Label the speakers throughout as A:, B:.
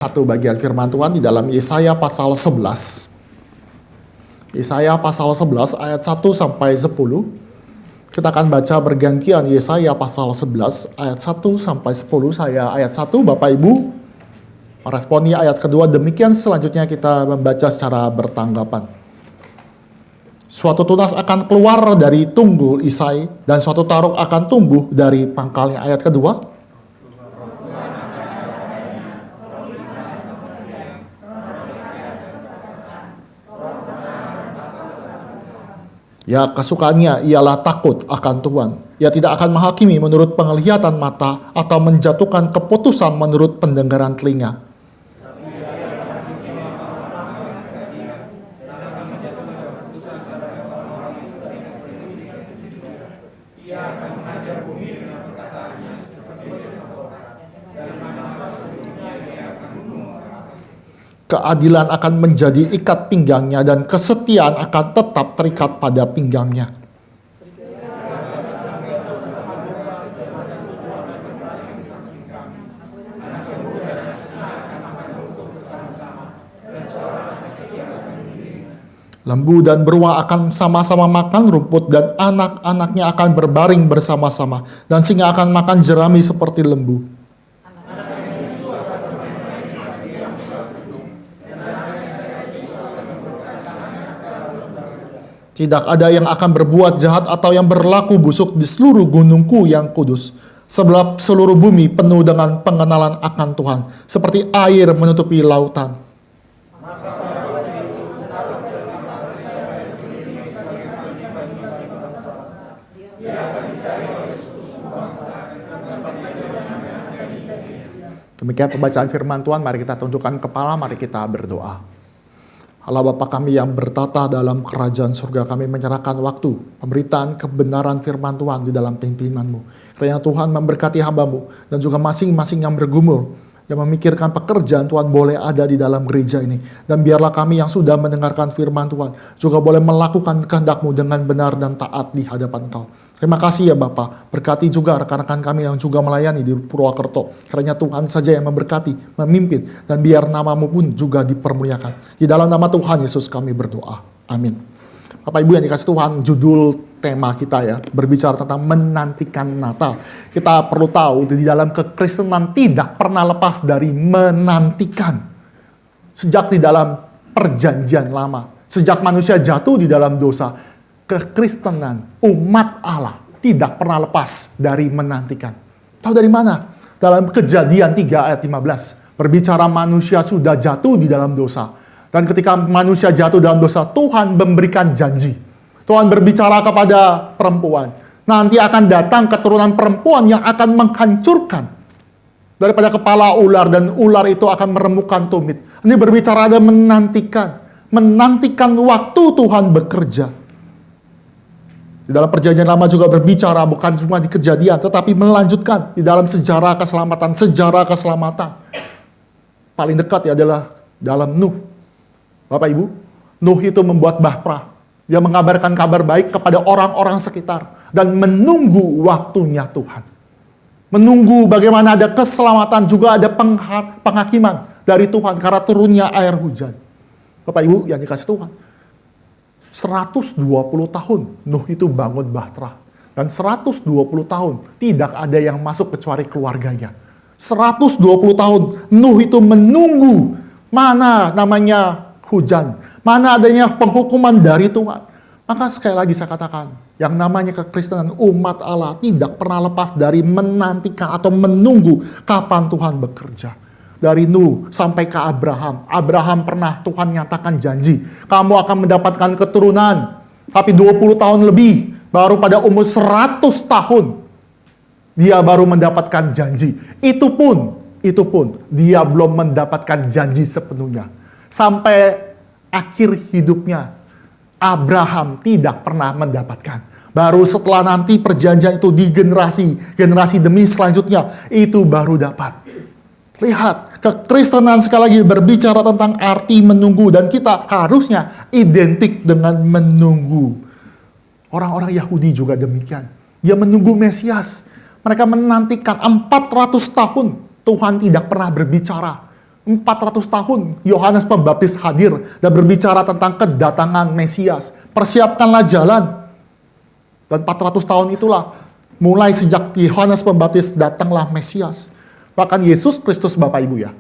A: Satu bagian firman Tuhan di dalam Yesaya pasal 11. Yesaya pasal 11 ayat 1 sampai 10. Kita akan baca bergantian Yesaya pasal 11 ayat 1 sampai 10. Saya ayat 1, Bapak Ibu meresponi ayat kedua. Demikian selanjutnya kita membaca secara bertanggapan. Suatu tunas akan keluar dari tunggul Isai, dan suatu taruk akan tumbuh dari pangkalnya. Ayat kedua. Ya, kesukaannya ialah takut akan Tuhan. Ia tidak akan menghakimi menurut penglihatan mata atau menjatuhkan keputusan menurut pendengaran telinga. Keadilan akan menjadi ikat pinggangnya, dan kesetiaan akan tetap terikat pada pinggangnya. Lembu dan beruang akan sama-sama makan rumput, dan anak-anaknya akan berbaring bersama-sama, dan singa akan makan jerami seperti lembu. Tidak ada yang akan berbuat jahat atau yang berlaku busuk di seluruh gunungku yang kudus. Sebab seluruh bumi penuh dengan pengenalan akan Tuhan, seperti air menutupi lautan. Demikian pembacaan firman Tuhan. Mari kita tundukkan kepala, mari kita berdoa. Allah Bapa kami yang bertata dalam kerajaan surga, kami menyerahkan waktu pemberitaan kebenaran firman Tuhan di dalam pimpinan-Mu. Kiranya Tuhan memberkati hamba-Mu dan juga masing-masing yang bergumul, yang memikirkan pekerjaan Tuhan boleh ada di dalam gereja ini. Dan biarlah kami yang sudah mendengarkan firman Tuhan juga boleh melakukan kehendak-Mu dengan benar dan taat di hadapan Kau. Terima kasih ya Bapa. Berkati juga rekan-rekan kami yang juga melayani di Purwakerto. Kiranya Tuhan saja yang memberkati, memimpin, dan biar nama-Mu pun juga dipermuliakan. Di dalam nama Tuhan Yesus kami berdoa. Amin. Bapak Ibu yang dikasih Tuhan, judul tema kita ya, berbicara tentang menantikan Natal. Kita perlu tahu di dalam kekristenan tidak pernah lepas dari menantikan. Sejak di dalam perjanjian lama, sejak manusia jatuh di dalam dosa, kekristenan, umat Allah tidak pernah lepas dari menantikan. Tahu dari mana? Dalam Kejadian 3 ayat 15, berbicara manusia sudah jatuh di dalam dosa. Dan ketika manusia jatuh dalam dosa, Tuhan memberikan janji. Tuhan berbicara kepada perempuan, nanti akan datang keturunan perempuan yang akan menghancurkan daripada kepala ular, dan ular itu akan meremukkan tumit. Ini berbicara ada menantikan waktu Tuhan bekerja. Di dalam perjanjian lama juga berbicara bukan cuma di Kejadian, tetapi melanjutkan di dalam sejarah keselamatan. Paling dekat adalah dalam Nuh. Bapak Ibu, Nuh itu membuat bahtera. Dia mengabarkan kabar baik kepada orang-orang sekitar dan menunggu waktunya Tuhan. Menunggu bagaimana ada keselamatan, juga ada penghakiman dari Tuhan karena turunnya air hujan. Bapak Ibu yang dikasih Tuhan, 120 tahun Nuh itu bangun bahtera. Dan 120 tahun tidak ada yang masuk kecuali keluarganya. 120 tahun Nuh itu menunggu mana namanya hujan, mana adanya penghukuman dari Tuhan. Maka sekali lagi saya katakan, yang namanya kekristenan umat Allah tidak pernah lepas dari menantikan atau menunggu kapan Tuhan bekerja. Dari Nuh sampai ke Abraham. Abraham pernah Tuhan nyatakan janji, kamu akan mendapatkan keturunan. Tapi 20 tahun lebih, baru pada umur 100 tahun, dia baru mendapatkan janji. Itu pun dia belum mendapatkan janji sepenuhnya. Sampai akhir hidupnya, Abraham tidak pernah mendapatkan. Baru setelah nanti perjanjian itu di generasi demi selanjutnya, itu baru dapat. Lihat, kekristenan sekali lagi berbicara tentang arti menunggu, dan kita harusnya identik dengan menunggu. Orang-orang Yahudi juga demikian. Dia menunggu Mesias. Mereka menantikan 400 tahun Tuhan tidak pernah berbicara. 400 tahun Yohanes Pembaptis hadir dan berbicara tentang kedatangan Mesias. Persiapkanlah jalan. Dan 400 tahun itulah mulai sejak Yohanes Pembaptis datanglah Mesias. Bahkan Yesus Kristus Bapak Ibu ya,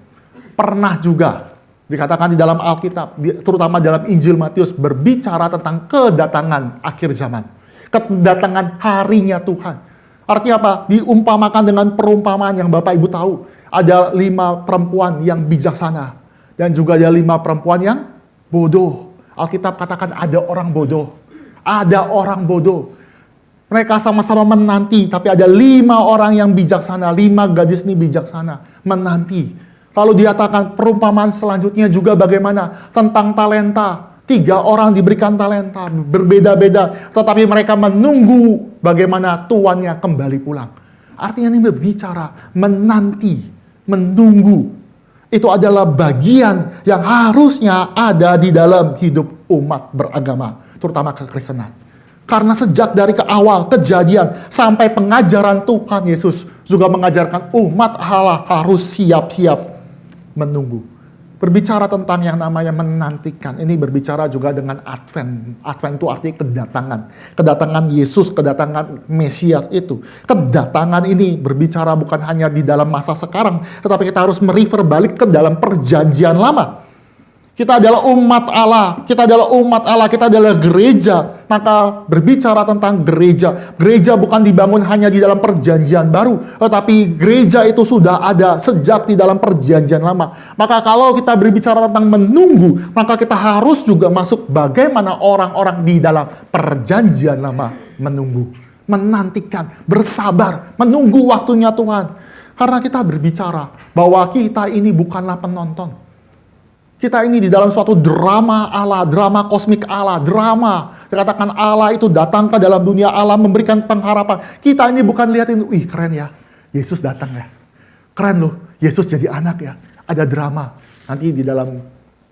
A: pernah juga dikatakan di dalam Alkitab, terutama dalam Injil Matius, berbicara tentang kedatangan akhir zaman. Kedatangan harinya Tuhan. Artinya apa? Diumpamakan dengan perumpamaan yang Bapak Ibu tahu. Ada 5 perempuan yang bijaksana. Dan juga ada 5 perempuan yang bodoh. Alkitab katakan ada orang bodoh. Ada orang bodoh. Mereka sama-sama menanti, tapi ada 5 orang yang bijaksana, 5 gadis ini bijaksana, menanti. Lalu dikatakan perumpamaan selanjutnya juga bagaimana? Tentang talenta. 3 orang diberikan talenta, berbeda-beda, tetapi mereka menunggu bagaimana tuannya kembali pulang. Artinya ini berbicara, menanti, menunggu. Itu adalah bagian yang harusnya ada di dalam hidup umat beragama, terutama kekristenan. Karena sejak dari ke awal kejadian sampai pengajaran Tuhan Yesus juga mengajarkan umat Allah harus siap-siap menunggu. Berbicara tentang yang namanya menantikan. Ini berbicara juga dengan Advent. Advent itu artinya kedatangan. Kedatangan Yesus, kedatangan Mesias itu. Kedatangan ini berbicara bukan hanya di dalam masa sekarang, tetapi kita harus merefer balik ke dalam perjanjian lama. Kita adalah umat Allah, kita adalah umat Allah, kita adalah gereja. Maka berbicara tentang gereja, gereja bukan dibangun hanya di dalam perjanjian baru, tetapi gereja itu sudah ada sejak di dalam perjanjian lama. Maka kalau kita berbicara tentang menunggu, maka kita harus juga masuk bagaimana orang-orang di dalam perjanjian lama menunggu, menantikan, bersabar, menunggu waktunya Tuhan. Karena kita berbicara bahwa kita ini bukanlah penonton. Kita ini di dalam suatu drama Allah, drama kosmik Allah, drama. Dikatakan Allah itu datang ke dalam dunia Allah memberikan pengharapan. Kita ini bukan lihatin, wih keren ya, Yesus datang ya. Keren loh, Yesus jadi anak ya. Ada drama. Nanti di dalam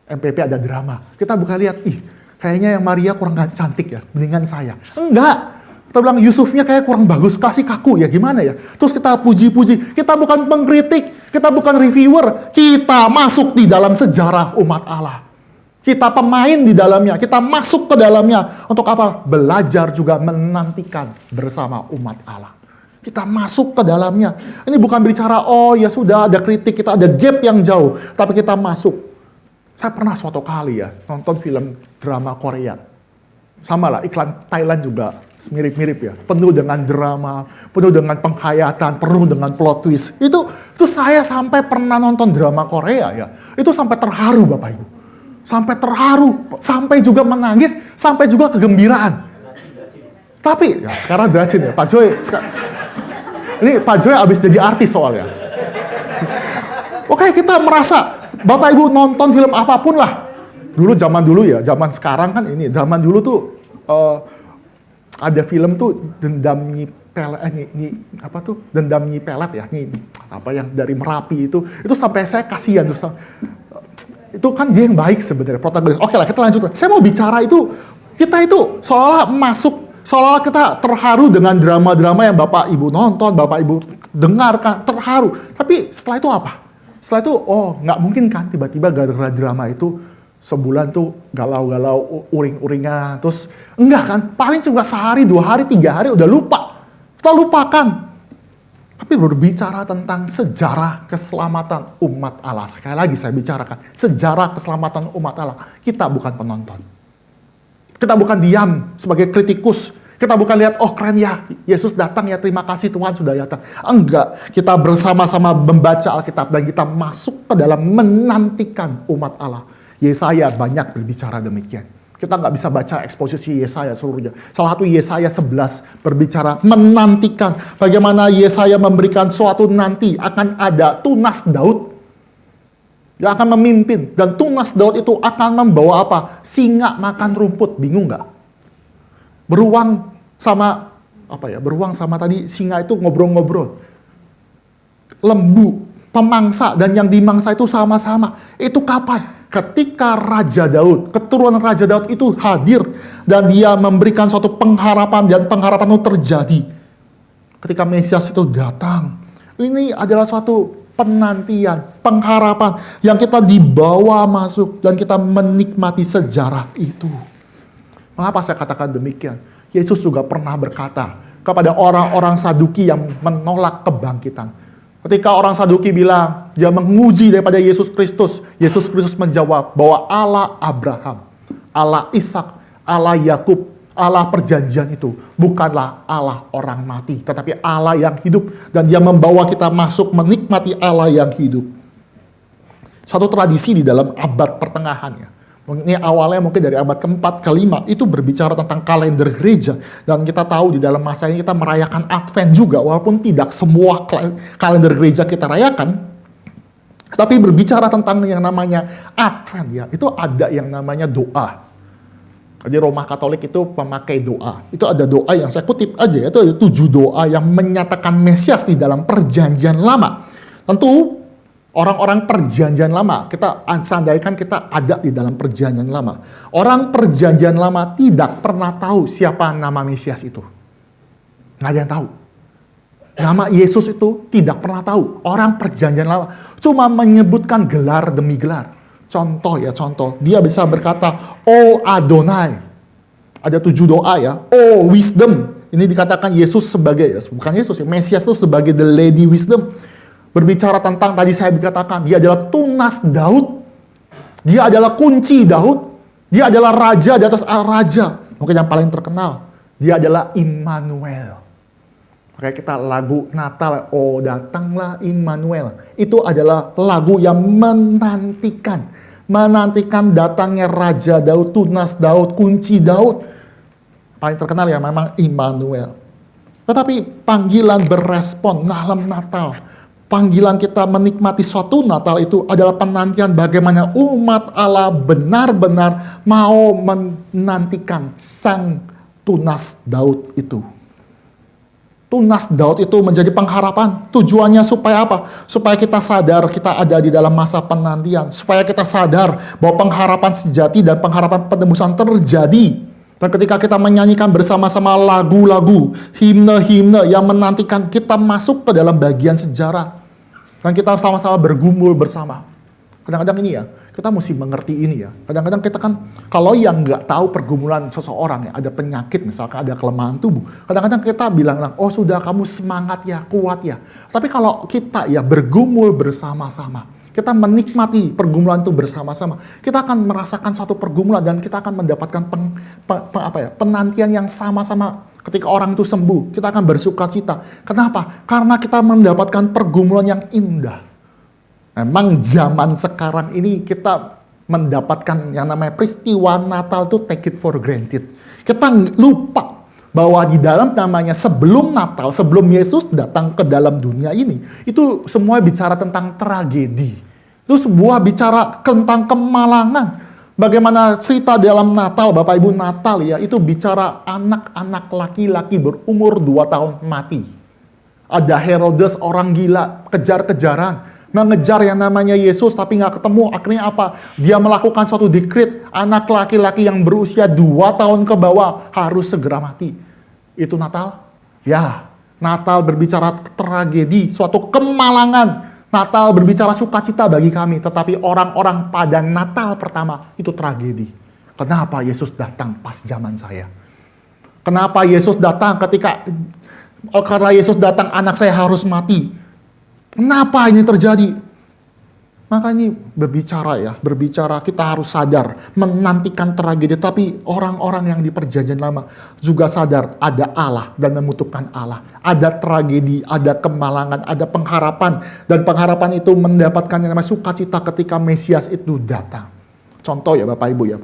A: MPP ada drama. Kita bukan lihat, ih kayaknya yang Maria kurang cantik ya, mendingan saya. Enggak. Kita bilang Yusufnya kayak kurang bagus, kasih kaku ya gimana ya. Terus kita puji-puji, kita bukan pengkritik, kita bukan reviewer, kita masuk di dalam sejarah umat Allah. Kita pemain di dalamnya, kita masuk ke dalamnya. Untuk apa? Belajar juga menantikan bersama umat Allah. Kita masuk ke dalamnya. Ini bukan bicara, oh ya sudah ada kritik, kita ada gap yang jauh. Tapi kita masuk. Saya pernah suatu kali ya, nonton film drama Korea. Sama lah, iklan Thailand juga mirip-mirip ya. Penuh dengan drama, penuh dengan penghayatan, penuh dengan plot twist. Itu saya sampai pernah nonton drama Korea ya. Itu sampai terharu Bapak Ibu. Sampai terharu, sampai juga menangis, sampai juga kegembiraan. Tapi, ya sekarang jelasin ya, Pak Joy. Ini Pak Joy abis jadi artis soalnya. Oke, kita merasa, Bapak Ibu nonton film apapun lah. Dulu zaman dulu ya, zaman sekarang kan ini, zaman dulu tuh ada film tuh Dendam Nyi Pelet, apa tuh Dendam Nyi Pelet ya, apa yang dari Merapi itu sampai saya kasihan terus. Itu kan dia yang baik sebenarnya protagonis. Oke lah kita lanjut. Saya mau bicara itu kita itu seolah kita terharu dengan drama-drama yang Bapak Ibu nonton, Bapak Ibu dengarkan, terharu. Tapi setelah itu apa? Setelah itu nggak mungkin kan tiba-tiba gara-gara drama itu sebulan tuh galau-galau, uring-uringan, terus enggak kan, paling cuma sehari, 2 hari, 3 hari udah lupa, kita lupakan. Tapi berbicara tentang sejarah keselamatan umat Allah, sekali lagi saya bicarakan, sejarah keselamatan umat Allah, kita bukan penonton. Kita bukan diam sebagai kritikus, kita bukan lihat, oh keren ya, Yesus datang ya, terima kasih Tuhan sudah datang. Enggak, kita bersama-sama membaca Alkitab dan kita masuk ke dalam menantikan umat Allah. Yesaya banyak berbicara demikian. Kita nggak bisa baca eksposisi Yesaya seluruhnya. Salah satu Yesaya 11 berbicara menantikan bagaimana Yesaya memberikan suatu nanti akan ada tunas Daud yang akan memimpin. Dan tunas Daud itu akan membawa apa? Singa makan rumput. Bingung nggak? Beruang sama tadi singa itu ngobrol-ngobrol. Lembu, pemangsa dan yang dimangsa itu sama-sama. Itu kapan? Ketika Raja Daud, keturunan Raja Daud itu hadir dan dia memberikan suatu pengharapan dan pengharapan itu terjadi. Ketika Mesias itu datang, ini adalah suatu penantian, pengharapan yang kita dibawa masuk dan kita menikmati sejarah itu. Mengapa saya katakan demikian? Yesus juga pernah berkata kepada orang-orang Saduki yang menolak kebangkitan. Ketika orang Saduki bilang, dia menguji daripada Yesus Kristus menjawab bahwa Allah Abraham, Allah Ishak, Allah Yakub, Allah perjanjian itu bukanlah Allah orang mati, tetapi Allah yang hidup, dan dia membawa kita masuk menikmati Allah yang hidup. Suatu tradisi di dalam abad pertengahan ya. Ini awalnya mungkin dari abad ke-4, ke-5 itu berbicara tentang kalender gereja, dan kita tahu di dalam masa ini kita merayakan Advent juga, walaupun tidak semua kalender gereja kita rayakan, tapi berbicara tentang yang namanya Advent ya, itu ada yang namanya doa. Jadi Roma Katolik itu memakai doa. Itu ada doa yang saya kutip aja, itu ada 7 doa yang menyatakan Mesias di dalam perjanjian lama. Tentu orang-orang perjanjian lama, kita andaikan kita ada di dalam perjanjian lama. Orang perjanjian lama tidak pernah tahu siapa nama Mesias itu. Nggak ada yang tahu. Nama Yesus itu tidak pernah tahu. Orang perjanjian lama cuma menyebutkan gelar demi gelar. Contoh, dia bisa berkata, "Oh Adonai." Ada 7 doa ya. "Oh wisdom." Ini dikatakan Yesus sebagai, bukan Yesus ya, Mesias itu sebagai the Lady Wisdom. Berbicara tentang, tadi saya dikatakan, dia adalah tunas Daud. Dia adalah kunci Daud. Dia adalah raja di atas raja. Mungkin yang paling terkenal, dia adalah Immanuel. Makanya kita lagu Natal, "Oh datanglah Immanuel." Itu adalah lagu yang menantikan datangnya Raja Daud, tunas Daud, kunci Daud. Paling terkenal ya memang Immanuel. Tetapi panggilan berespon dalam Natal, panggilan kita menikmati suatu Natal itu adalah penantian bagaimana umat Allah benar-benar mau menantikan sang tunas Daud itu. Tunas Daud itu menjadi pengharapan. Tujuannya supaya apa? Supaya kita sadar kita ada di dalam masa penantian. Supaya kita sadar bahwa pengharapan sejati dan pengharapan penebusan terjadi. Dan ketika kita menyanyikan bersama-sama lagu-lagu, himne-himne yang menantikan, kita masuk ke dalam bagian sejarah. Dan kita sama-sama bergumul bersama. Kadang-kadang ini ya, kita mesti mengerti ini ya. Kadang-kadang kita kan, kalau yang nggak tahu pergumulan seseorang ya, ada penyakit misalkan, ada kelemahan tubuh. Kadang-kadang kita bilang, "Oh sudah, kamu semangat ya, kuat ya." Tapi kalau kita ya bergumul bersama-sama, kita menikmati pergumulan itu bersama-sama, kita akan merasakan suatu pergumulan dan kita akan mendapatkan penantian yang sama-sama. Ketika orang itu sembuh, kita akan bersuka cita. Kenapa? Karena kita mendapatkan pergumulan yang indah. Memang zaman sekarang ini kita mendapatkan yang namanya peristiwa Natal itu take it for granted. Kita lupa bahwa di dalam namanya sebelum Natal, sebelum Yesus datang ke dalam dunia ini, itu semua bicara tentang tragedi. Itu sebuah bicara tentang kemalangan. Bagaimana cerita dalam Natal, Bapak Ibu, Natal ya, itu bicara anak-anak laki-laki berumur 2 tahun mati. Ada Herodes orang gila, kejar-kejaran. Mengejar yang namanya Yesus tapi nggak ketemu. Akhirnya apa? Dia melakukan suatu dekret, anak laki-laki yang berusia 2 tahun ke bawah harus segera mati. Itu Natal? Ya, Natal berbicara tragedi, suatu kemalangan. Natal berbicara sukacita bagi kami, tetapi orang-orang pada Natal pertama itu tragedi. Kenapa Yesus datang pas zaman saya? Kenapa Yesus datang karena Yesus datang anak saya harus mati? Kenapa ini terjadi? Maka ini berbicara kita harus sadar, menantikan tragedi. Tapi orang-orang yang di perjanjian lama juga sadar ada Allah dan membutuhkan Allah. Ada tragedi, ada kemalangan, ada pengharapan. Dan pengharapan itu mendapatkan yang namanya sukacita ketika Mesias itu datang. Contoh ya Bapak Ibu ya.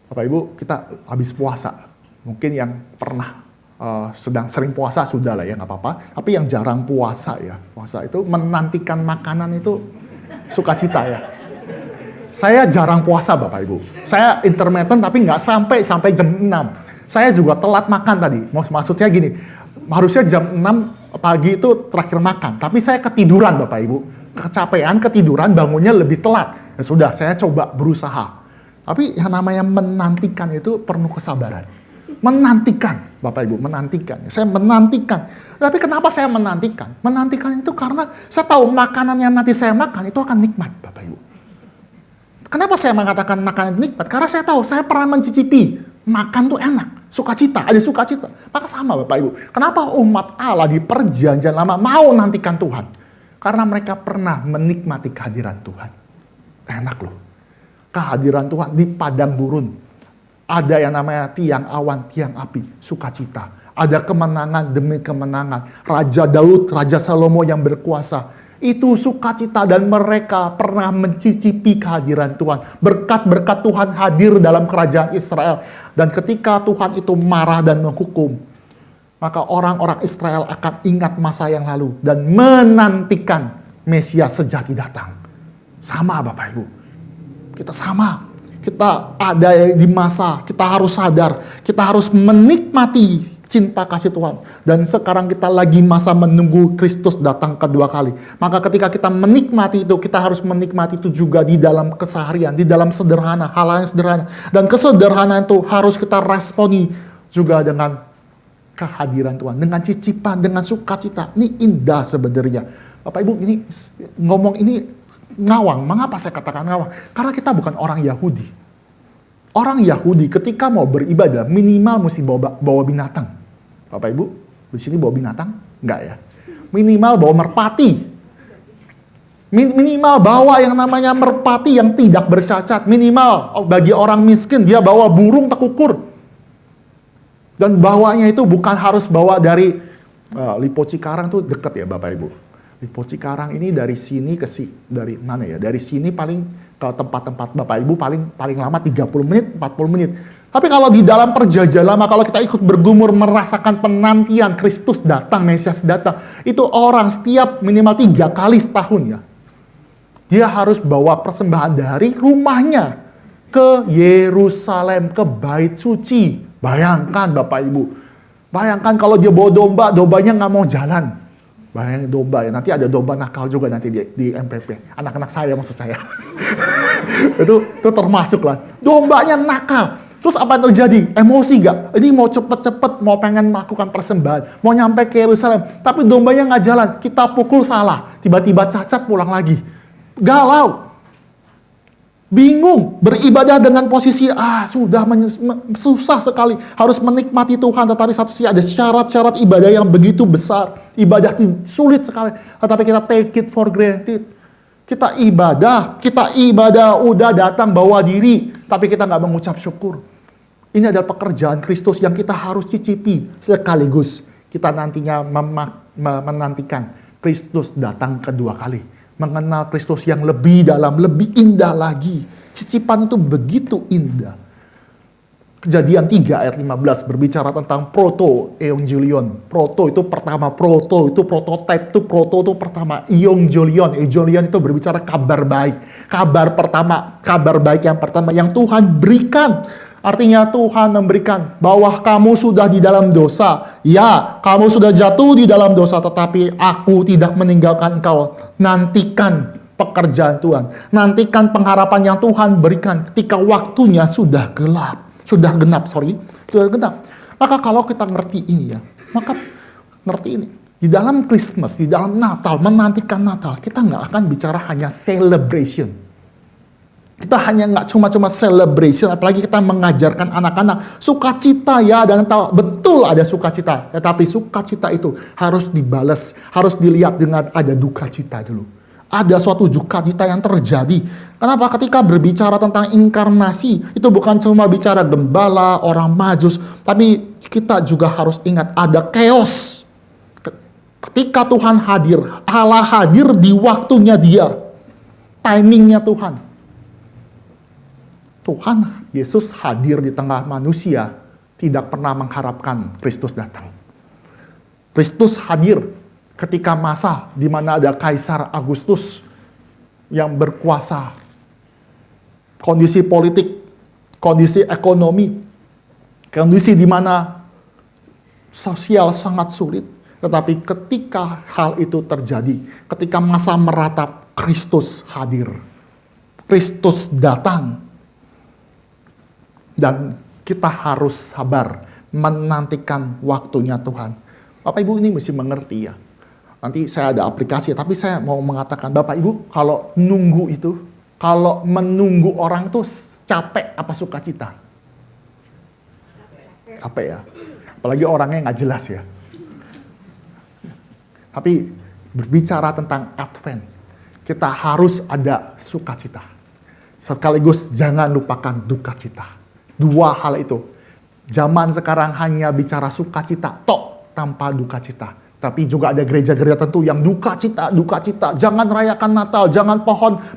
A: Bapak Ibu, kita habis puasa. Mungkin yang pernah sedang sering puasa sudah lah ya, nggak apa-apa. Tapi yang jarang puasa ya, puasa itu menantikan makanan itu sukacita ya. Saya jarang puasa Bapak Ibu. Saya intermittent tapi nggak sampai jam 6. Saya juga telat makan tadi. Maksudnya gini, harusnya jam 6 pagi itu terakhir makan. Tapi saya ketiduran Bapak Ibu. Kecapean, ketiduran, bangunnya lebih telat. Ya sudah, saya coba berusaha. Tapi yang namanya menantikan itu perlu kesabaran. Menantikan, Bapak Ibu, menantikan. Saya menantikan. Tapi kenapa saya menantikan? Menantikan itu karena saya tahu makanan yang nanti saya makan itu akan nikmat, Bapak Ibu. Kenapa saya mengatakan makanan nikmat? Karena saya tahu, saya pernah mencicipi. Makan tuh enak, sukacita, ada sukacita. Maka sama Bapak Ibu. Kenapa umat Allah di perjanjian lama mau nantikan Tuhan? Karena mereka pernah menikmati kehadiran Tuhan. Enak loh. Kehadiran Tuhan di padang gurun. Ada yang namanya tiang awan, tiang api, sukacita. Ada kemenangan demi kemenangan. Raja Daud, Raja Salomo yang berkuasa. Itu sukacita dan mereka pernah mencicipi kehadiran Tuhan. Berkat-berkat Tuhan hadir dalam kerajaan Israel. Dan ketika Tuhan itu marah dan menghukum, maka orang-orang Israel akan ingat masa yang lalu dan menantikan Mesias sejati datang. Sama Bapak Ibu. Kita sama. Kita ada di masa, kita harus sadar, kita harus menikmati cinta kasih Tuhan. Dan sekarang kita lagi masa menunggu Kristus datang kedua kali. Maka ketika kita menikmati itu, kita harus menikmati itu juga di dalam keseharian, di dalam sederhana, hal yang sederhana. Dan kesederhanaan itu harus kita responi juga dengan kehadiran Tuhan, dengan cicipan, dengan sukacita. Ini indah sebenarnya. Bapak Ibu, ini ngomong ini ngawang. Mengapa saya katakan ngawang? Karena kita bukan orang Yahudi. Orang Yahudi ketika mau beribadah minimal mesti bawa binatang. Bapak Ibu, di sini bawa binatang? Enggak ya. Minimal bawa merpati. Minimal bawa yang namanya merpati yang tidak bercacat. Minimal bagi orang miskin dia bawa burung tekukur. Dan bawanya itu bukan harus bawa dari Lipo Cikarang tuh deket ya Bapak Ibu. Lipo Cikarang ini dari sini dari mana ya? Dari sini paling ke tempat-tempat Bapak Ibu paling lama 30 menit, 40 menit. Tapi kalau di dalam perjanjian lama, kalau kita ikut bergumul merasakan penantian Kristus datang, Mesias datang, itu orang setiap minimal 3 kali setahun ya. Dia harus bawa persembahan dari rumahnya ke Yerusalem, ke bait suci. Bayangkan Bapak Ibu. Bayangkan kalau dia bawa domba, dombanya nggak mau jalan. Bayangin domba ya, nanti ada domba nakal juga nanti di MPP. Anak-anak saya maksud saya. itu termasuk lah. Dombanya nakal. Terus apa yang terjadi? Emosi gak? Ini mau cepet-cepet, mau pengen melakukan persembahan. Mau nyampe ke Yerusalem. Tapi dombanya nggak jalan. Kita pukul salah. Tiba-tiba cacat pulang lagi. Galau. Bingung. Beribadah dengan posisi, sudah susah sekali. Harus menikmati Tuhan. Tetapi satu sisi ada syarat-syarat ibadah yang begitu besar. Ibadah sulit sekali. Tetapi kita take it for granted. Kita ibadah udah datang bawa diri. Tapi kita nggak mengucap syukur. Ini adalah pekerjaan Kristus yang kita harus cicipi. Sekaligus kita nantinya menantikan Kristus datang kedua kali. Mengenal Kristus yang lebih dalam, lebih indah lagi. Cicipan itu begitu indah. Kejadian 3 ayat 15 berbicara tentang proto-evangelion. Proto itu pertama, proto itu prototype, itu proto itu pertama. Evangelion itu berbicara kabar baik. Kabar pertama, kabar baik yang pertama yang Tuhan berikan. Artinya Tuhan memberikan bahwa kamu sudah di dalam dosa. Ya, kamu sudah jatuh di dalam dosa, tetapi aku tidak meninggalkan engkau. Nantikan pekerjaan Tuhan. Nantikan pengharapan yang Tuhan berikan ketika waktunya sudah genap. Sudah genap. Maka kalau kita ngerti ini ya, maka ngerti ini. Di dalam Christmas, di dalam Natal, menantikan Natal, kita nggak akan bicara hanya celebration. Kita hanya nggak cuma celebration, apalagi kita mengajarkan anak-anak sukacita ya, dan betul ada sukacita, tetapi sukacita itu harus dibalas, harus dilihat dengan ada duka cita dulu. Ada suatu duka cita yang terjadi. Kenapa? Ketika berbicara tentang inkarnasi, itu bukan cuma bicara gembala, orang majus, tapi kita juga harus ingat ada chaos. Ketika Tuhan hadir, Allah hadir di waktunya Dia, timingnya Tuhan. Tuhan Yesus hadir di tengah manusia, tidak pernah mengharapkan Kristus datang. Kristus hadir ketika masa di mana ada Kaisar Agustus yang berkuasa. Kondisi politik, kondisi ekonomi, kondisi di mana sosial sangat sulit. Tetapi ketika hal itu terjadi, ketika masa meratap, Kristus hadir. Kristus datang. Dan kita harus sabar menantikan waktunya Tuhan. Bapak Ibu ini mesti mengerti ya. Nanti saya ada aplikasi, tapi saya mau mengatakan, Bapak Ibu, kalau nunggu itu, kalau menunggu orang tuh capek apa sukacita? Capek ya. Apalagi orangnya nggak jelas ya. Tapi berbicara tentang Advent, kita harus ada sukacita. Sekaligus jangan lupakan duka cita. Dua hal itu. Zaman sekarang hanya bicara sukacita, tok tanpa duka cita. Tapi juga ada gereja-gereja tentu yang duka cita. Jangan rayakan Natal, jangan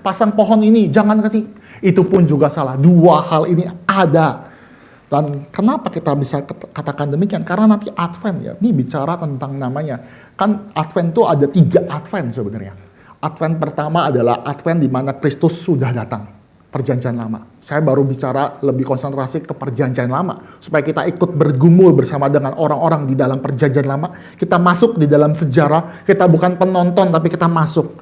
A: pasang pohon ini, jangan kasih. Itu pun juga salah. Dua hal ini ada. Dan kenapa kita bisa katakan demikian? Karena nanti Advent ya, ini bicara tentang namanya. Kan Advent itu ada 3 Advent sebenarnya. Advent pertama adalah Advent di mana Kristus sudah datang. Perjanjian lama. Saya baru bicara lebih konsentrasi ke perjanjian lama. Supaya kita ikut bergumul bersama dengan orang-orang di dalam perjanjian lama. Kita masuk di dalam sejarah. Kita bukan penonton tapi kita masuk.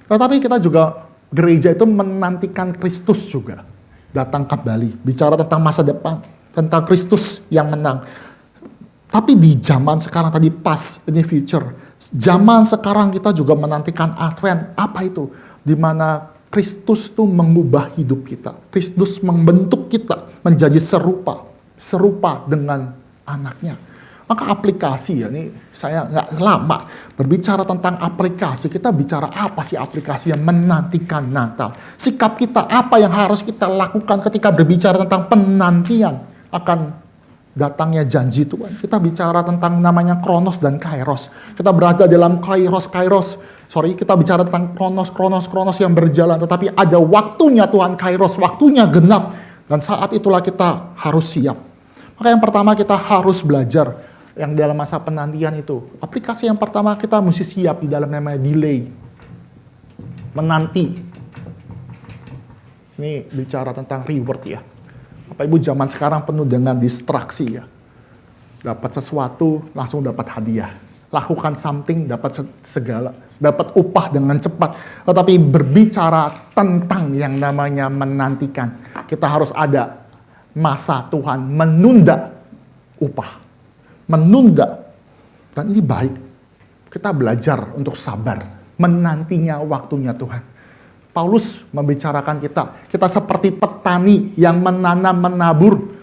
A: Tetapi kita juga, gereja itu menantikan Kristus juga. Datang kembali. Bicara tentang masa depan. Tentang Kristus yang menang. Tapi di zaman sekarang tadi past, ini future. Zaman sekarang kita juga menantikan Advent. Apa itu? Di mana Kristus itu mengubah hidup kita. Kristus membentuk kita menjadi serupa dengan anaknya. Maka aplikasi ya, ini saya nggak lama berbicara tentang aplikasi. Kita bicara apa sih aplikasi yang menantikan Natal? Sikap kita, apa yang harus kita lakukan ketika berbicara tentang penantian akan datangnya janji Tuhan. Kita bicara tentang namanya Kronos dan Kairos. Kita berada dalam kita bicara tentang Kronos yang berjalan. Tetapi ada waktunya Tuhan, Kairos, waktunya genap. Dan saat itulah kita harus siap. Maka yang pertama kita harus belajar yang dalam masa penantian itu. Aplikasi yang pertama kita mesti siap di dalam namanya delay. Menanti. Ini bicara tentang reward ya. Bapak Ibu zaman sekarang penuh dengan distraksi ya. Dapat sesuatu langsung dapat hadiah. Lakukan something dapat segala. Dapat upah dengan cepat. Tetapi berbicara tentang yang namanya menantikan. Kita harus ada masa Tuhan menunda upah. Menunda. Dan ini baik. Kita belajar untuk sabar. Menantinya waktunya Tuhan. Paulus membicarakan kita seperti petani yang menanam, menabur.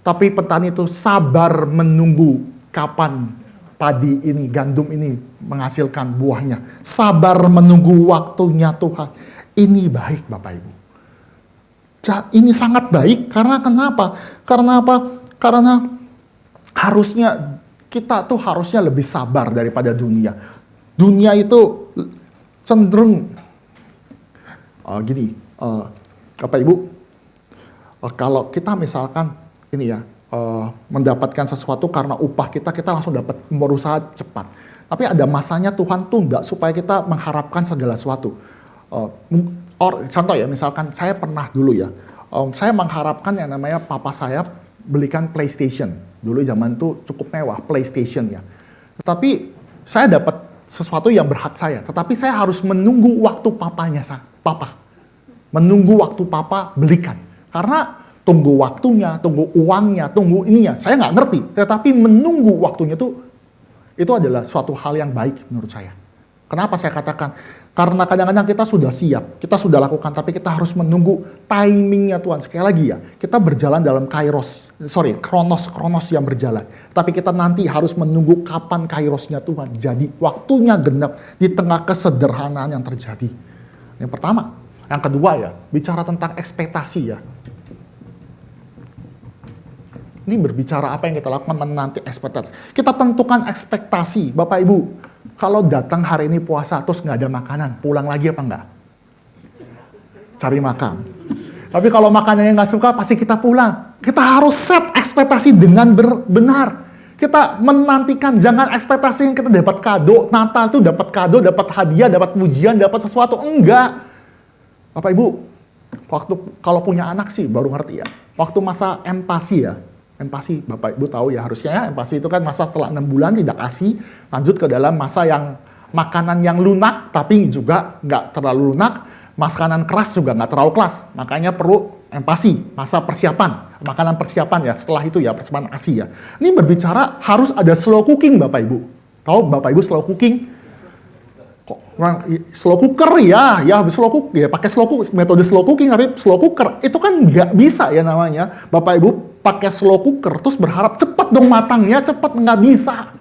A: Tapi petani itu sabar menunggu kapan padi ini, gandum ini menghasilkan buahnya. Sabar menunggu waktunya Tuhan. Ini baik Bapak Ibu. Ini sangat baik karena kenapa? Karena apa? Karena harusnya kita tuh harusnya lebih sabar daripada dunia. Dunia itu cenderung Bapak Ibu, kalau kita misalkan ini ya, mendapatkan sesuatu karena upah kita langsung dapat, berusaha cepat. Tapi ada masanya Tuhan tunda supaya kita mengharapkan segala sesuatu. Contoh ya, misalkan saya pernah dulu ya, saya mengharapkan yang namanya papa saya belikan PlayStation. Dulu zaman itu cukup mewah, PlayStation ya. Tetapi saya dapat sesuatu yang berhak saya, tetapi saya harus menunggu waktu papa. Menunggu waktu papa belikan. Karena tunggu waktunya, tunggu uangnya, tunggu ininya. Saya nggak ngerti, tetapi menunggu waktunya itu adalah suatu hal yang baik menurut saya. Kenapa saya katakan? Karena kadang-kadang kita sudah siap, kita sudah lakukan, tapi kita harus menunggu timingnya Tuhan. Sekali lagi ya, kita berjalan dalam Kronos yang berjalan. Tapi kita nanti harus menunggu kapan Kairosnya Tuhan. Jadi waktunya genap di tengah kesederhanaan yang terjadi. Yang pertama. Yang kedua ya, bicara tentang ekspektasi ya. Ini berbicara apa yang kita lakukan menanti ekspektasi. Kita tentukan ekspektasi, Bapak Ibu. Kalau datang hari ini puasa terus nggak ada makanan, pulang lagi apa enggak? Cari makan. Tapi kalau makanannya nggak suka, pasti kita pulang. Kita harus set ekspektasi dengan benar. Kita menantikan, jangan ekspektasi yang kita dapat kado. Natal itu dapat kado, dapat hadiah, dapat pujian, dapat sesuatu. Enggak. Bapak Ibu, kalau punya anak sih baru ngerti ya. Waktu masa empasi ya. Empasi, Bapak Ibu tahu ya harusnya ya. Empasi itu kan masa setelah 6 bulan tidak kasih. Lanjut ke dalam masa yang makanan yang lunak, tapi juga nggak terlalu lunak. Makanan keras juga nggak terlalu keras, makanya perlu empasi, masa persiapan, makanan persiapan ya, setelah itu ya persiapan ASI ya. Ini berbicara harus ada slow cooking Bapak Ibu. Tahu Bapak Ibu slow cooking? Kok slow cooker ya slow cook ya, pakai slow cook, metode slow cooking, tapi slow cooker itu kan nggak bisa ya namanya. Bapak Ibu pakai slow cooker terus berharap cepet dong matangnya, cepet, nggak bisa.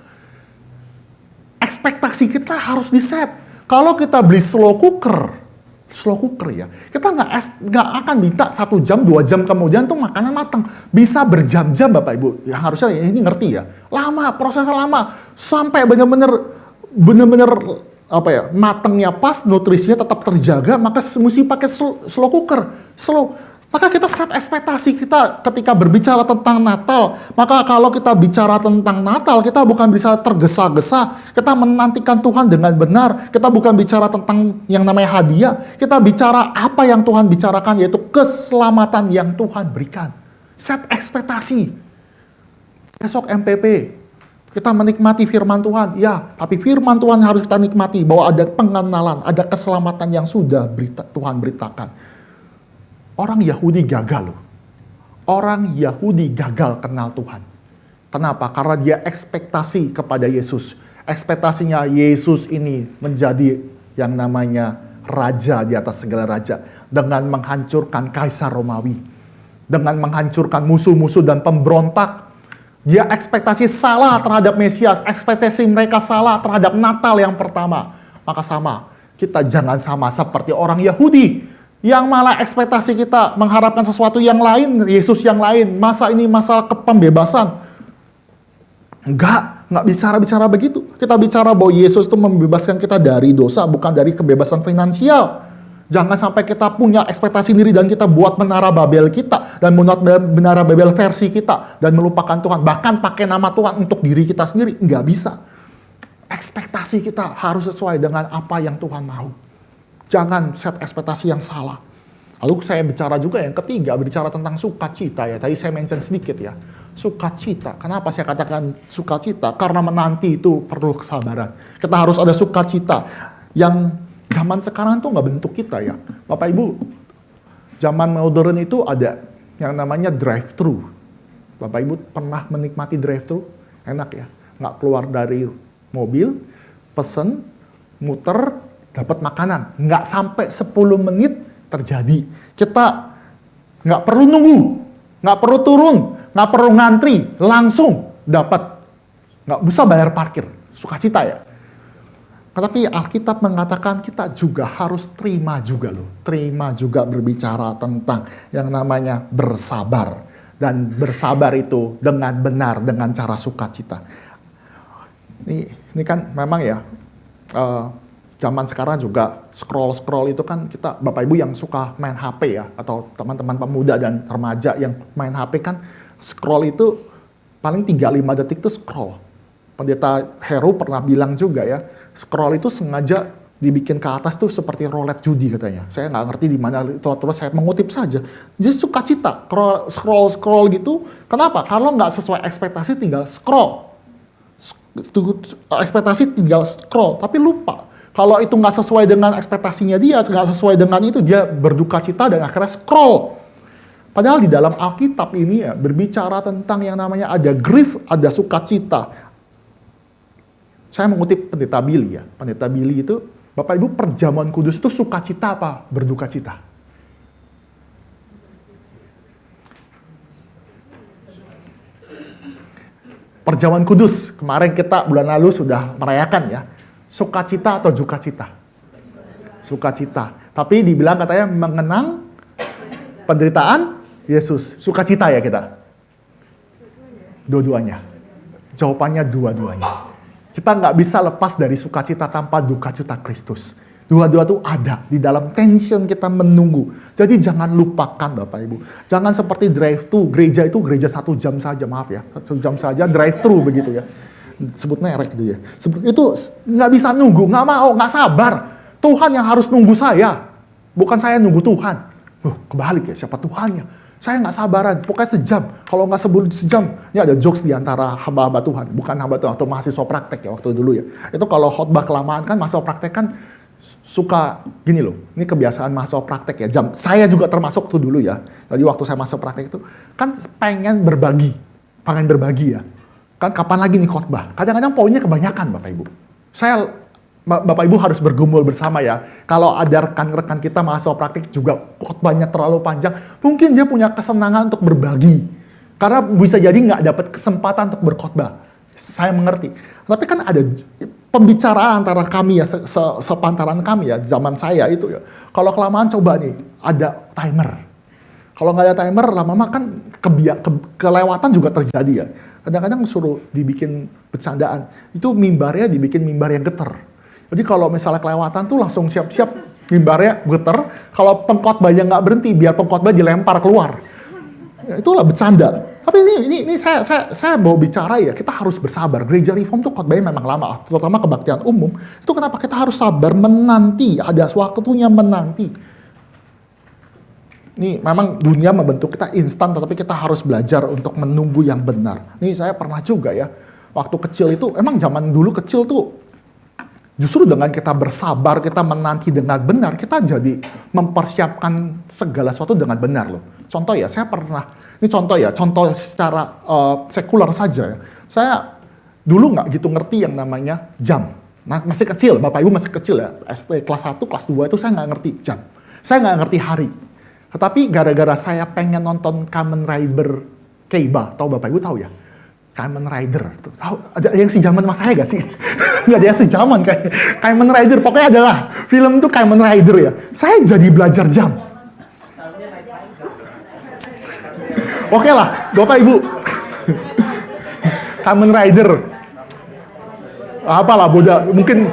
A: Ekspektasi kita harus diset. Kalau kita beli slow cooker ya, kita nggak akan minta 1 jam, 2 jam kemudian tuh makanan matang. Bisa berjam-jam Bapak Ibu. Ya harusnya ini ngerti ya. Lama, prosesnya lama. Sampai bener-bener apa ya, matangnya pas, nutrisinya tetap terjaga, maka mesti pakai slow cooker. Maka kita set ekspektasi kita ketika berbicara tentang Natal. Maka kalau kita bicara tentang Natal, kita bukan bisa tergesa-gesa. Kita menantikan Tuhan dengan benar. Kita bukan bicara tentang yang namanya hadiah. Kita bicara apa yang Tuhan bicarakan, yaitu keselamatan yang Tuhan berikan. Set ekspektasi. Besok MPP, kita menikmati firman Tuhan. Ya, tapi firman Tuhan harus kita nikmati. Bahwa ada pengenalan, ada keselamatan yang sudah Tuhan beritakan. Orang Yahudi gagal loh. Orang Yahudi gagal kenal Tuhan. Kenapa? Karena dia ekspektasi kepada Yesus. Ekspektasinya Yesus ini menjadi yang namanya raja di atas segala raja. Dengan menghancurkan Kaisar Romawi. Dengan menghancurkan musuh-musuh dan pemberontak. Dia ekspektasi salah terhadap Mesias. Ekspektasi mereka salah terhadap Natal yang pertama. Maka sama. Kita jangan sama seperti orang Yahudi. Yang malah ekspektasi kita mengharapkan sesuatu yang lain, Yesus yang lain. Masa ini masalah pembebasan? Enggak bicara begitu. Kita bicara bahwa Yesus itu membebaskan kita dari dosa, bukan dari kebebasan finansial. Jangan sampai kita punya ekspektasi diri dan kita buat menara Babel kita, dan membuat menara Babel versi kita, dan melupakan Tuhan. Bahkan pakai nama Tuhan untuk diri kita sendiri. Enggak bisa. Ekspektasi kita harus sesuai dengan apa yang Tuhan mau. Jangan set ekspektasi yang salah. Lalu saya bicara juga yang ketiga, bicara tentang sukacita ya. Tadi saya mention sedikit ya. Sukacita. Kenapa saya katakan sukacita? Karena menanti itu perlu kesabaran. Kita harus ada sukacita. Yang zaman sekarang tuh nggak bentuk kita ya. Bapak Ibu, zaman modern itu ada yang namanya drive-thru. Bapak Ibu pernah menikmati drive-thru? Enak ya. Nggak keluar dari mobil, pesen, muter, dapat makanan. Nggak sampai 10 menit terjadi. Kita nggak perlu nunggu, nggak perlu turun, nggak perlu ngantri, langsung dapat. Nggak bisa bayar parkir. Sukacita ya. Tetapi Alkitab mengatakan kita juga harus terima juga loh. Terima juga berbicara tentang yang namanya bersabar. Dan bersabar itu dengan benar, dengan cara sukacita. Ini kan memang ya, zaman sekarang juga scroll itu kan kita, Bapak Ibu yang suka main HP ya, atau teman-teman pemuda dan remaja yang main HP kan, scroll itu paling 3-5 detik tuh scroll. Pendeta Heru pernah bilang juga ya, scroll itu sengaja dibikin ke atas tuh seperti roulette judi katanya. Saya nggak ngerti di mana itu, terus saya mengutip saja. Jadi sukacita, scroll gitu. Kenapa? Kalau nggak sesuai ekspektasi tinggal scroll. Ekspektasi tinggal scroll, tapi lupa. Kalau itu nggak sesuai dengan ekspektasinya dia, nggak sesuai dengan itu, dia berduka cita dan akhirnya scroll. Padahal di dalam Alkitab ini ya, berbicara tentang yang namanya ada grief, ada sukacita. Saya mengutip Pendeta Billy ya. Pendeta Billy itu, Bapak Ibu, perjamuan kudus itu sukacita apa berduka cita? Perjamuan kudus, kemarin kita bulan lalu sudah merayakan ya. Sukacita atau dukacita? Sukacita. Tapi dibilang katanya mengenang penderitaan Yesus. Sukacita ya kita? Dua-duanya. Jawabannya dua-duanya. Kita nggak bisa lepas dari sukacita tanpa dukacita Kristus. Dua-dua itu ada di dalam tension kita menunggu. Jadi jangan lupakan Bapak Ibu. Jangan seperti drive-thru. Gereja itu gereja 1 jam saja, maaf ya. 1 jam saja drive-thru begitu ya. Sebut merek gitu ya. Itu nggak bisa nunggu, nggak mau, nggak sabar. Tuhan yang harus nunggu saya. Bukan saya nunggu Tuhan. Kebalik ya, siapa Tuhannya? Saya nggak sabaran, pokoknya sejam. Kalau nggak sejam, ini ada jokes di antara hamba-hamba Tuhan. Bukan hamba Tuhan, atau mahasiswa praktek ya waktu dulu ya. Itu kalau khotbah kelamaan kan, mahasiswa praktek kan suka gini loh, ini kebiasaan mahasiswa praktek ya. Saya juga termasuk tuh dulu ya. Jadi waktu saya masuk praktek itu kan pengen berbagi ya. Kan kapan lagi nih khotbah? Kadang-kadang poinnya kebanyakan Bapak Ibu. Bapak Ibu harus bergumul bersama ya. Kalau ada rekan-rekan kita mahasiswa praktek juga khotbahnya terlalu panjang, mungkin dia punya kesenangan untuk berbagi. Karena bisa jadi nggak dapat kesempatan untuk berkhotbah. Saya mengerti. Tapi kan ada pembicaraan antara kami ya, sepantaran kami ya, zaman saya itu ya. Kalau kelamaan coba nih, ada timer. Kalau nggak ada timer, lama-lama kan kelewatan juga terjadi ya. Kadang-kadang suruh dibikin bercandaan. Itu mimbarnya dibikin mimbar yang getar. Jadi kalau misalnya kelewatan tuh langsung siap-siap mimbarnya getar. Kalau pengkhotbahnya nggak berhenti, biar pengkhotbah dilempar keluar. Ya, itulah bercanda. Tapi ini saya mau bicara ya, kita harus bersabar. Gereja Reform tuh khotbahnya memang lama, terutama kebaktian umum. Itu kenapa kita harus sabar menanti, ada waktunya menanti. Ini memang dunia membentuk kita instan, tetapi kita harus belajar untuk menunggu yang benar. Ini saya pernah juga ya, waktu kecil itu, emang zaman dulu kecil tuh, justru dengan kita bersabar, kita menanti dengan benar, kita jadi mempersiapkan segala sesuatu dengan benar loh. Contoh ya, saya pernah, ini contoh ya, contoh secara sekular saja ya. Saya dulu nggak gitu ngerti yang namanya jam. Nah, masih kecil, Bapak Ibu masih kecil ya, SD kelas 1, kelas 2 itu saya nggak ngerti jam. Saya nggak ngerti hari. Tetapi gara-gara saya pengen nonton Kamen Rider Keiba, tahu Bapak Ibu tahu ya? Kamen Rider, tahu ada yang sejaman mas saya gak sih? Nggak ada yang sejaman kayak Kamen Rider, pokoknya adalah film itu Kamen Rider ya. Saya jadi belajar jam. Oke lah, Bapak Ibu. Kamen Rider. Apalah bodoh, mungkin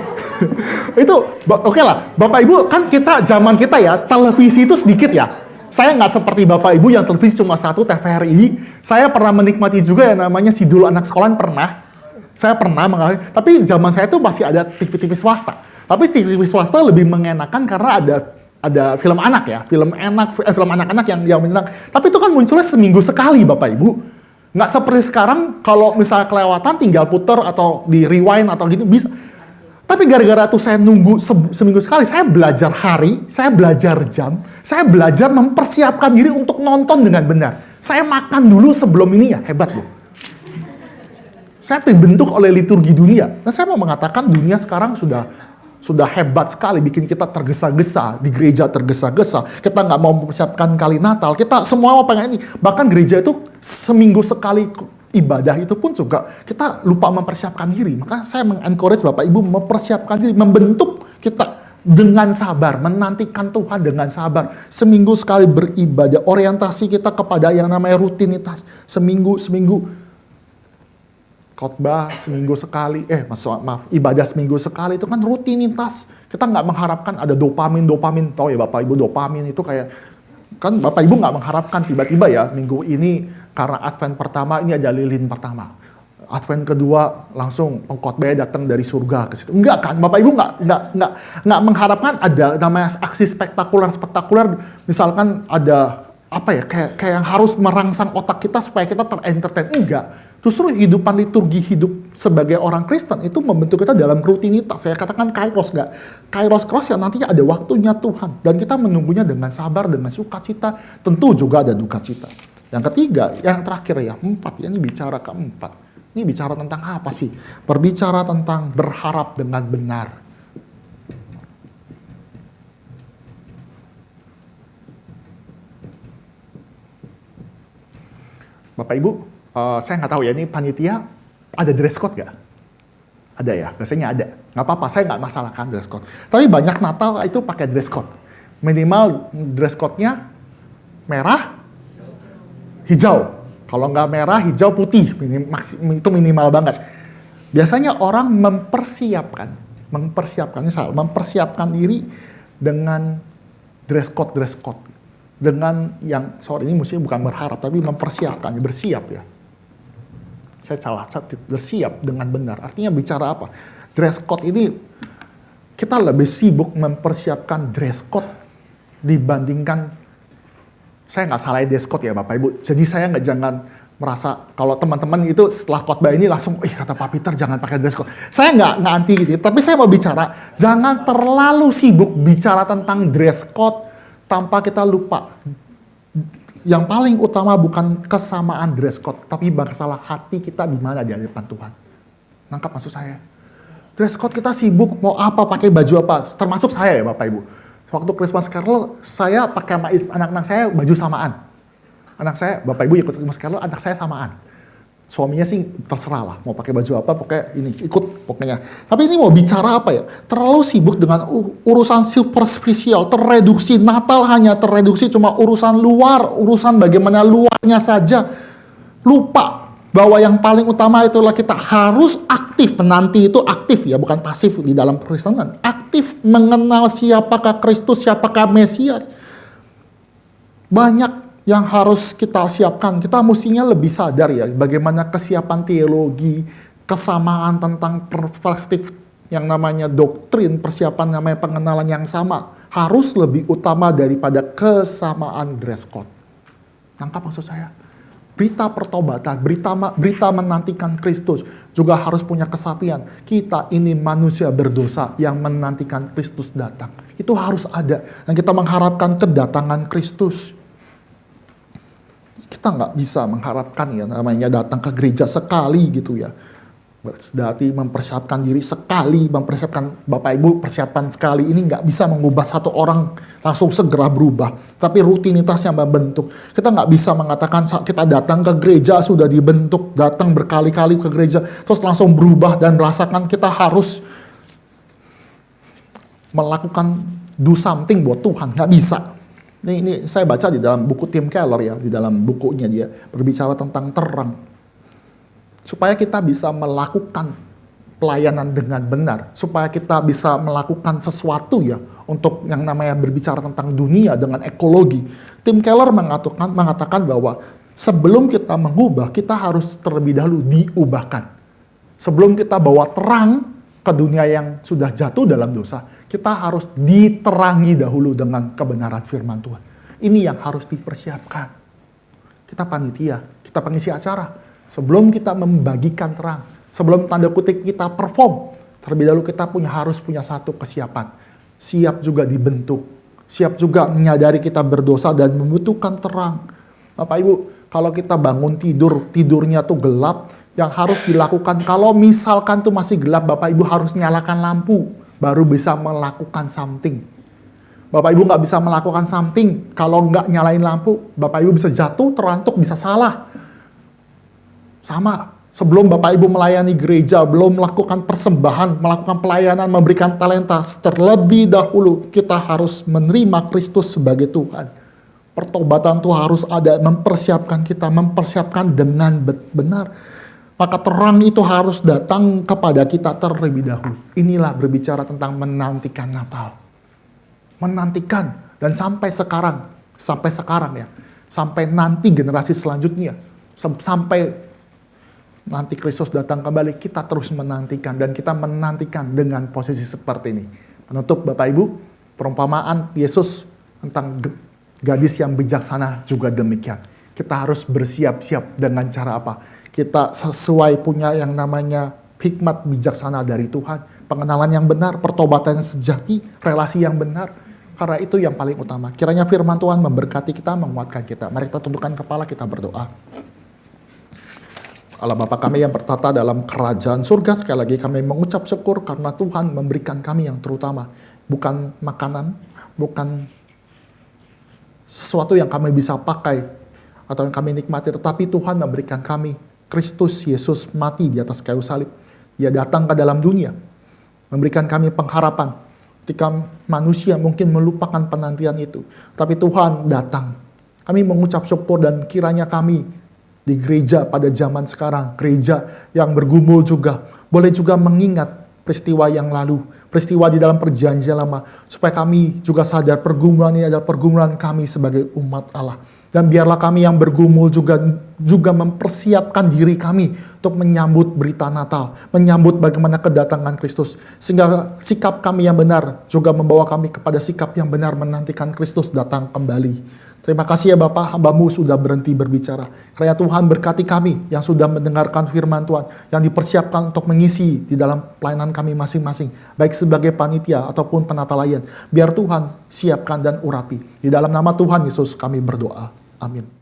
A: itu oke lah. Bapak Ibu kan kita zaman kita ya, televisi itu sedikit ya. Saya nggak seperti Bapak Ibu yang televisi cuma satu, TVRI. Saya pernah menikmati juga yang namanya Sidul Anak Sekolahan pernah. Saya pernah mengalami, tapi zaman saya itu masih ada TV-TV swasta. Tapi TV swasta lebih mengenakan karena ada film anak ya, film anak-anak yang menyenang. Tapi itu kan munculnya seminggu sekali Bapak Ibu. Nggak seperti sekarang kalau misalnya kelewatan tinggal puter atau di rewind atau gitu bisa. Tapi gara-gara tuh saya nunggu seminggu sekali, saya belajar hari, saya belajar jam, saya belajar mempersiapkan diri untuk nonton dengan benar. Saya makan dulu sebelum ini ya, hebat loh. Saya terbentuk oleh liturgi dunia. Dan saya mau mengatakan dunia sekarang sudah hebat sekali, bikin kita tergesa-gesa, di gereja tergesa-gesa. Kita nggak mau mempersiapkan kali Natal, kita semua mau pengen ini. Bahkan gereja itu seminggu sekali ibadah itu pun juga kita lupa mempersiapkan diri. Maka saya mengencourage Bapak Ibu mempersiapkan diri, membentuk kita dengan sabar, menantikan Tuhan dengan sabar. Seminggu sekali beribadah, orientasi kita kepada yang namanya rutinitas. Seminggu khotbah seminggu sekali, ibadah seminggu sekali itu kan rutinitas. Kita nggak mengharapkan ada dopamin, tahu ya Bapak Ibu, dopamin itu kayak, kan Bapak Ibu nggak mengharapkan tiba-tiba ya minggu ini karena Advent pertama ini ada lilin pertama, Advent kedua langsung pengkhotbahnya datang dari surga ke situ. Enggak kan, Bapak Ibu nggak mengharapkan ada namanya aksi spektakuler, misalkan ada apa ya kayak yang harus merangsang otak kita supaya kita terentertain. Enggak. Justru kehidupan liturgi hidup sebagai orang Kristen itu membentuk kita dalam rutinitas. Saya katakan kairos, nggak? Kairos cross ya nantinya ada waktunya Tuhan. Dan kita menunggunya dengan sabar, dengan sukacita. Tentu juga ada duka cita. Yang ketiga, yang terakhir ya, 4. Ya, ini bicara keempat. Ini bicara tentang apa sih? Berbicara tentang berharap dengan benar. Bapak Ibu, saya nggak tahu ya, ini panitia ada dress code nggak? Ada ya, biasanya ada. Nggak apa-apa, saya nggak masalahkan dress code. Tapi banyak Natal itu pakai dress code. Minimal dress code-nya merah, hijau. Kalau nggak merah, hijau, putih. Itu minimal banget. Biasanya orang mempersiapkan diri dengan dress code. Dengan yang, ini mestinya bukan berharap, tapi mempersiapkan, bersiap ya. Saya salah, bersiap dengan benar. Artinya bicara apa? Dress code ini, kita lebih sibuk mempersiapkan dress code dibandingkan, saya nggak salah dress code ya Bapak Ibu. Jadi saya jangan merasa kalau teman-teman itu setelah khotbah ini langsung, kata Pak Peter jangan pakai dress code. Saya nggak anti gitu, tapi saya mau bicara, jangan terlalu sibuk bicara tentang dress code tanpa kita lupa. Yang paling utama bukan kesamaan dress code, tapi masalah hati kita di mana di hadapan Tuhan. Nangkap maksud saya? Dress code kita sibuk, mau apa, pakai baju apa, termasuk saya ya Bapak Ibu. Waktu Christmas Carol, saya pakai sama anak-anak saya baju samaan. Anak saya, Bapak Ibu ikut Christmas Carol, anak saya samaan. Suaminya sih terserah lah, mau pakai baju apa, pokoknya ini, ikut pokoknya. Tapi ini mau bicara apa ya? Terlalu sibuk dengan urusan superficial, terreduksi. Natal hanya terreduksi cuma urusan luar, urusan bagaimana luarnya saja. Lupa bahwa yang paling utama itulah kita harus aktif, menanti itu aktif ya, bukan pasif di dalam Kristenan. Aktif mengenal siapakah Kristus, siapakah Mesias. Banyak yang harus kita siapkan. Kita mestinya lebih sadar ya, bagaimana kesiapan teologi, kesamaan tentang perspektif yang namanya doktrin, persiapan namanya pengenalan yang sama, harus lebih utama daripada kesamaan dress code. Nangkap maksud saya? Berita pertobatan, berita menantikan Kristus juga harus punya kesatian. Kita ini manusia berdosa yang menantikan Kristus datang. Itu harus ada. Dan kita mengharapkan kedatangan Kristus. Kita nggak bisa mengharapkan ya namanya datang ke gereja sekali gitu ya. Berarti mempersiapkan diri sekali, mempersiapkan Bapak Ibu persiapan sekali ini nggak bisa mengubah satu orang langsung segera berubah. Tapi rutinitas yang membentuk. Kita nggak bisa mengatakan saat kita datang ke gereja sudah dibentuk, datang berkali-kali ke gereja terus langsung berubah dan rasakan kita harus melakukan do something buat Tuhan. Nggak bisa. Ini saya baca di dalam buku Tim Keller ya, di dalam bukunya dia berbicara tentang terang. Supaya kita bisa melakukan pelayanan dengan benar, supaya kita bisa melakukan sesuatu ya untuk yang namanya berbicara tentang dunia dengan ekologi. Tim Keller mengatakan bahwa sebelum kita mengubah, kita harus terlebih dahulu diubahkan. Sebelum kita bawa terang ke dunia yang sudah jatuh dalam dosa, kita harus diterangi dahulu dengan kebenaran firman Tuhan. Ini yang harus dipersiapkan. Kita panitia, kita pengisi acara. Sebelum kita membagikan terang, sebelum tanda kutip kita perform, terlebih dahulu kita harus punya satu kesiapan. Siap juga dibentuk, siap juga menyadari kita berdosa dan membutuhkan terang. Bapak Ibu, kalau kita bangun tidurnya tuh gelap, yang harus dilakukan, kalau misalkan tuh masih gelap, Bapak Ibu harus nyalakan lampu, baru bisa melakukan something. Bapak Ibu nggak bisa melakukan something, kalau nggak nyalain lampu, Bapak Ibu bisa jatuh, terantuk, bisa salah. Sama, sebelum Bapak Ibu melayani gereja, belum melakukan persembahan, melakukan pelayanan, memberikan talenta, terlebih dahulu kita harus menerima Kristus sebagai Tuhan. Pertobatan itu harus ada, mempersiapkan kita, mempersiapkan dengan benar. Maka terang itu harus datang kepada kita terlebih dahulu. Inilah berbicara tentang menantikan Natal. Menantikan, dan sampai sekarang ya, sampai nanti generasi selanjutnya, sampai nanti Kristus datang kembali, kita terus menantikan, dan kita menantikan dengan posisi seperti ini. Menutup Bapak Ibu, perumpamaan Yesus tentang gadis yang bijaksana juga demikian. Kita harus bersiap-siap dengan cara apa? Kita sesuai punya yang namanya hikmat bijaksana dari Tuhan, pengenalan yang benar, pertobatan yang sejati, relasi yang benar. Karena itu yang paling utama. Kiranya firman Tuhan memberkati kita, menguatkan kita. Mari kita tundukkan kepala, kita berdoa. Allah Bapa kami yang bertata dalam kerajaan surga, sekali lagi kami mengucap syukur karena Tuhan memberikan kami yang terutama. Bukan makanan, bukan sesuatu yang kami bisa pakai atau yang kami nikmati, tetapi Tuhan memberikan kami Kristus Yesus mati di atas kayu salib. Dia datang ke dalam dunia, memberikan kami pengharapan. Ketika manusia mungkin melupakan penantian itu, tapi Tuhan datang. Kami mengucap syukur dan kiranya kami di gereja pada zaman sekarang, gereja yang bergumul juga, boleh juga mengingat peristiwa yang lalu, peristiwa di dalam perjanjian lama, supaya kami juga sadar pergumulan ini adalah pergumulan kami sebagai umat Allah. Dan biarlah kami yang bergumul juga mempersiapkan diri kami untuk menyambut berita Natal, menyambut bagaimana kedatangan Kristus. Sehingga sikap kami yang benar juga membawa kami kepada sikap yang benar menantikan Kristus datang kembali. Terima kasih ya Bapak, hamba-Mu sudah berhenti berbicara. Karena Tuhan berkati kami yang sudah mendengarkan firman Tuhan, yang dipersiapkan untuk mengisi di dalam pelayanan kami masing-masing, baik sebagai panitia ataupun penata layan. Biar Tuhan siapkan dan urapi. Di dalam nama Tuhan Yesus kami berdoa. Amin.